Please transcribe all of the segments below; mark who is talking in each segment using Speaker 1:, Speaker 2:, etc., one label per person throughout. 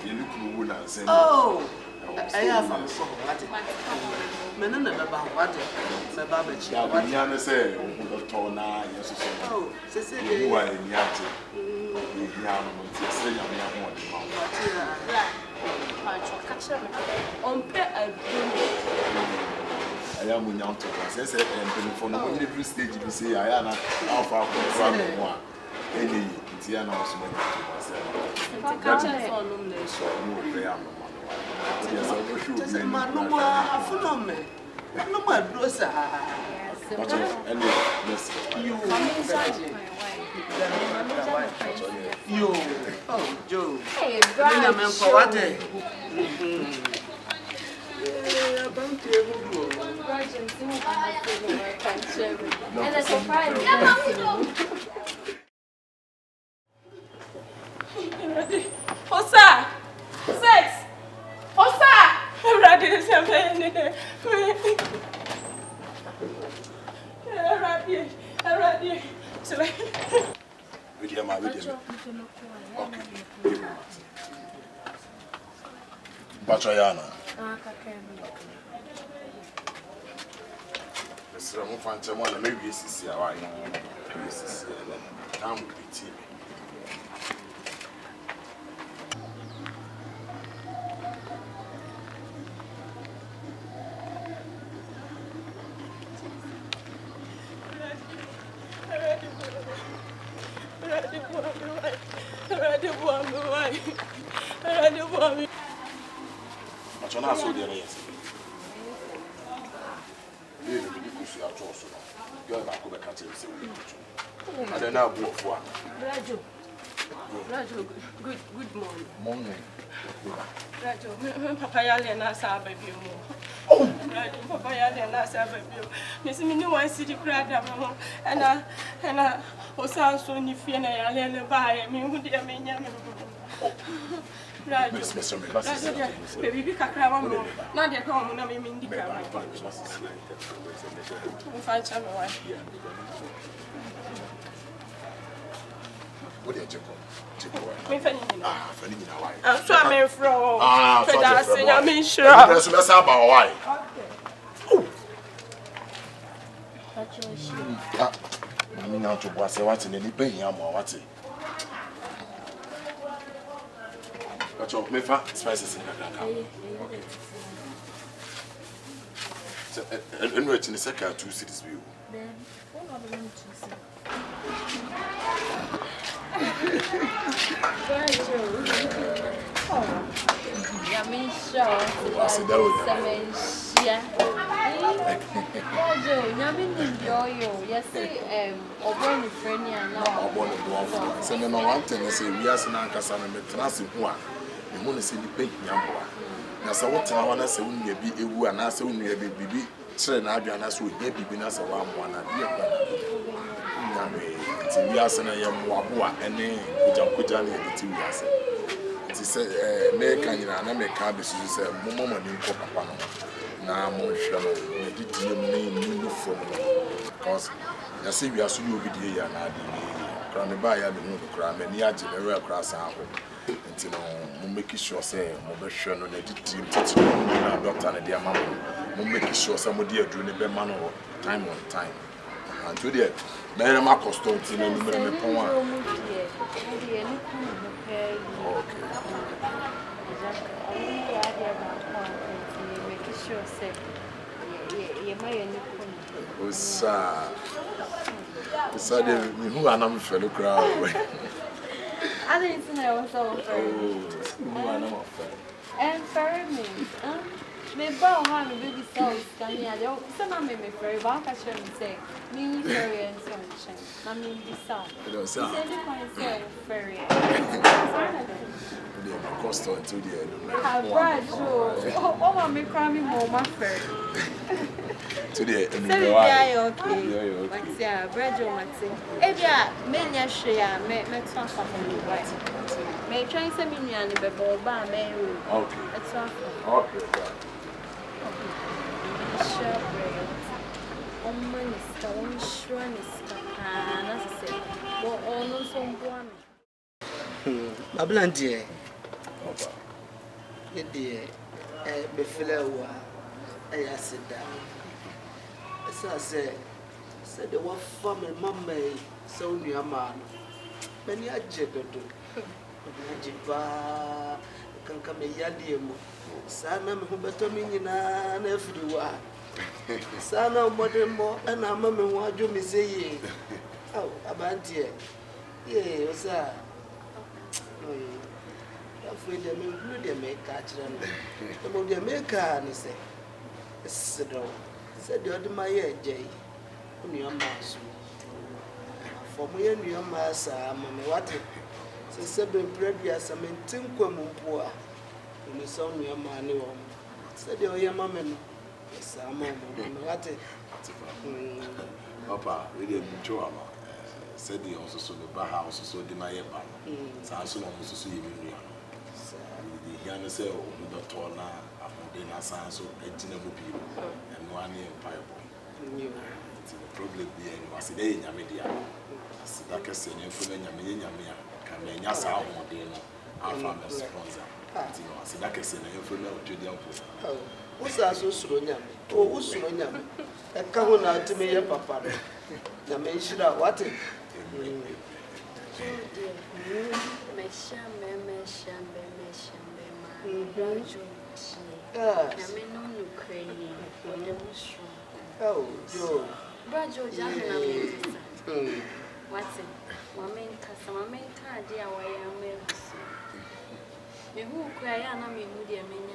Speaker 1: You look good and say,
Speaker 2: oh, I have a song. Men and the Baba, the Baba,
Speaker 1: Yana say, Tona, yes,
Speaker 2: oh, Cecilia,
Speaker 1: you are in Yati.
Speaker 3: On pay a
Speaker 1: I am in Yanto. I said, and for no every stage you say, I am how far from one. Any Tiana was
Speaker 3: catcher on nomination.
Speaker 1: Yes, I will shoot.
Speaker 2: No more for me. No more Rosa. You, oh, Joe.
Speaker 3: Hey,
Speaker 2: I'm for what day?
Speaker 3: And a surprise. Osaa! 6! Osaa! I'm ready to say, I'm ready.
Speaker 1: With your mother, okay. Batrayana. So I'm going to find maybe it's here. I know it's here. Time will be TV. But you're not so dear. You're not going to catch it. I don't know what.
Speaker 3: Rajo, good morning.
Speaker 1: Morning.
Speaker 3: Rajo, Papa Yali and us are baby.
Speaker 1: Oh,
Speaker 3: Rajo, Papa Yali and us are baby. Miss Minnie wants city crowd, and I was also in the Fiena and buy me who dear me. Rajo, baby, Kakra, not yet home, I mean, the car. Find some wife.
Speaker 1: what did you call?
Speaker 3: I'm so I'm from. I'm sure.
Speaker 1: That's about why. I mean, now to was what's in any pain, I'm what's it. But your mefa spices in the and wait in the second 2 cities view.
Speaker 3: Then, what are the ones to say? I'm sure.
Speaker 1: I said, that was send no one thing. I say, we are San Casan and Metrasi. You want to see the pink Yamboa. Now, so what I want to say, when you be a woo and I say, when you be train, I be an as with baby, as a one. We are saying, I am Wabua and then Kujani and the 2 years. It is American and American, this is a moment in Papa. Now, I'm sure I did your name from because I see we are soon over the year and I did buy a new crime and the general class out. Until I'm making sure, say, I'm sure no team doctor and dear mamma. I'm making sure somebody are doing a better man time on time. And today, Mary Macoston, who are not fellow crowd.
Speaker 3: I didn't know so.
Speaker 1: Oh,
Speaker 3: and for me, me bow how me baby cells can you do? Some of me very well. I should say, me very and sunshine. I mean, this sound.
Speaker 1: Don't say.
Speaker 3: Very.
Speaker 1: Cost on to the end.
Speaker 3: Oh, me crying more, my friend.
Speaker 1: Today,
Speaker 3: okay. But yeah, bread or Maxi. Eh, yeah, many share, make some family right. May try some million in the ball bar, may
Speaker 1: okay.
Speaker 3: It's off.
Speaker 1: Okay.
Speaker 3: Sure, bread. On minister, on sure, Mr. And as I say, well, almost on one.
Speaker 2: Ablandier. dear, be fellow, I said that. As I said the one from a mamma, so near man. Many a jetted. Jiba can come a yadium. Sana who better meaning and everywhere. Sana more and a mamma what you may say. Oh, about dear. Yea, sir. Afraid they may catch them. The more they make and say, said the other my jay. On your mass. For me and your mass, what it said, previous, I mean, Tinquam poor. When you saw me a man, said your mamma. Yes, I'm what it.
Speaker 1: Papa, we didn't show said the also so the bar house so the my bar. So long as you see the Yana say, oh, the doctor now, I'm not so 18 people and 1 year pipe. The problem being was a day in Yamedia. Sidaka saying, Yamia can make us out more than our farmers sponsor. Sidaka saying, to the uncle.
Speaker 2: What's that so soon? Oh, who's soon? A couple out to me, papa. The man should have what it. Oh, Joe.
Speaker 3: What's it? Woman, Cassaman can't dear why I am. Me who cry, and I'm a dear man.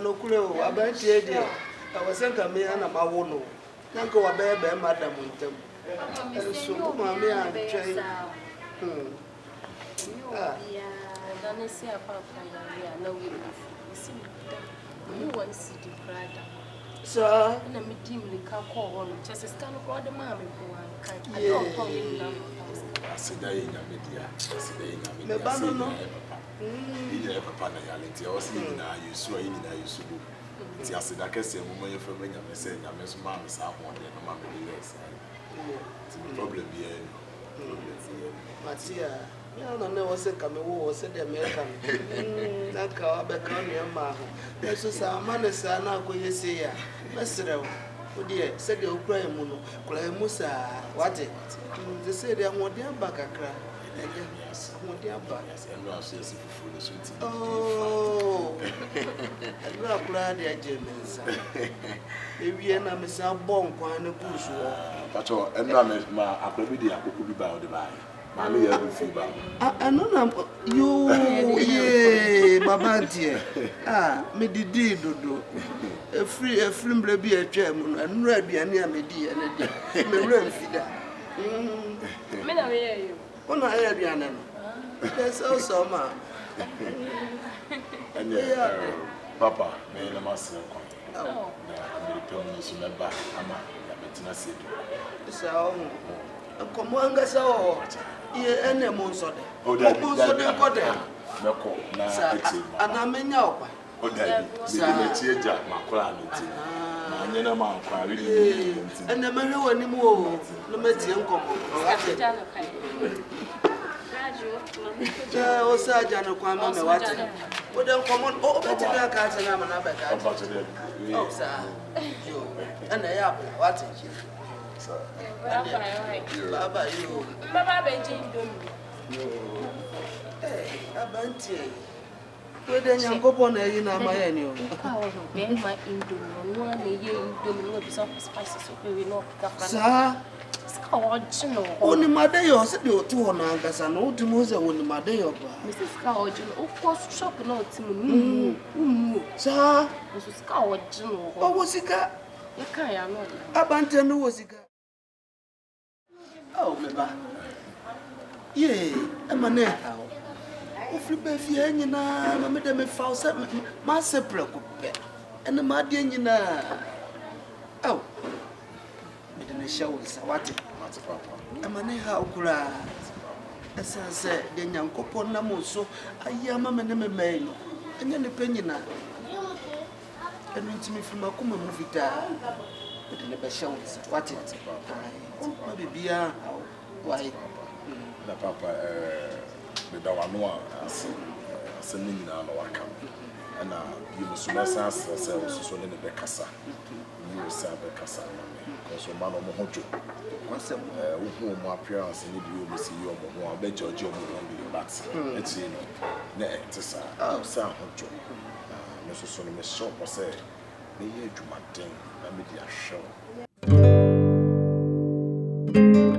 Speaker 2: No clue about the idea. I was sent a man of my own. Uncle Abbey, Madam Winton. So, Mammy, I'm trying.
Speaker 3: Don't see a papa, no, you see, who wants to deprive them.
Speaker 2: Sir,
Speaker 3: and a meeting with call on just a stand for the mammy who I don't call him.
Speaker 1: I said, I in Yamedia,
Speaker 2: the banana.
Speaker 1: You papa, I was in you saw in you so. Yes, I can say, woman, for when you say, I miss mamma's out one day, no mamma, yes. Problem here.
Speaker 2: Matia, no, no, was a coming war, said the American. That car, Beckham, Maho. This is our man, son, now go you see ya. Master, oh dear, said the Ukraine Muno, Clamusa, what it? They say they want their back a cry. Yes, I want their back. And now she's full of sweet. Oh, I'm not glad they're Germans. Maybe I'm a sound bomb, quite a push.
Speaker 1: But I could be about the buy. Mammy, I will feel
Speaker 2: I know you, yea, Baba dear. Ah, me did do. A film be a chairman, and red be near me, dear, and a run feeder.
Speaker 3: Me,
Speaker 2: When I had Yana, there's also ma.
Speaker 1: And Papa, may I must say, oh, I'm returning to my back. I'm a Tennessee.
Speaker 2: So, come on, so, yeah, and a monster.
Speaker 1: Oh, that's
Speaker 2: got there.
Speaker 1: And
Speaker 2: I'm in your.
Speaker 1: Oh, that's Jack, my clan. And then I'm crying. And the man who anymore, no matter uncle. Oh, Sergeant, come on, what? Well, don't come on. Oh, better than cats and I'm another cat. Oh, sir. And they are what is you? Baba, you.
Speaker 3: Baba,
Speaker 2: hey, a banty. Where then you go on a in my annual?
Speaker 3: My Indo, 1 year in some spices, we know.
Speaker 2: Sir, only my day or said you 2 on Angas and old Timosa only my day of
Speaker 3: Mrs. Coward, of course, shop no
Speaker 2: sir,
Speaker 3: Mrs. Coward,
Speaker 2: what was it? A bantan was it? Oh, Meba. Yea, a man now. Flip a few hanging on, Madame Faucet, Master Preoccupé, and the Madiana. Oh, Madame Shows, what? A man, how cry. As I said, the young couple Namoso, a young mamma and a man, and then the penina. And went to me from a common movie there. But never shows what it. Maybe, why?
Speaker 1: The papa, the Dawanoa, asɛm no nyinaa na waka ɛna yɛmusumɛsa asɛ sɛ ɔsoso ne bɛkasa ne sɛ bɛkasa ma me kɔso ma no ɔmo ho dwo wohu ɔmo appearance ne bi ɔmo si ɔmo ho a bɛgye ɔgye ɔmo ho bi but ɛkyiri no na ɛte saa sɛ ho dwo me soso no mehyɛ ɔpɔ sɛ mɛyɛ adwumaden na mede ahwɛ wo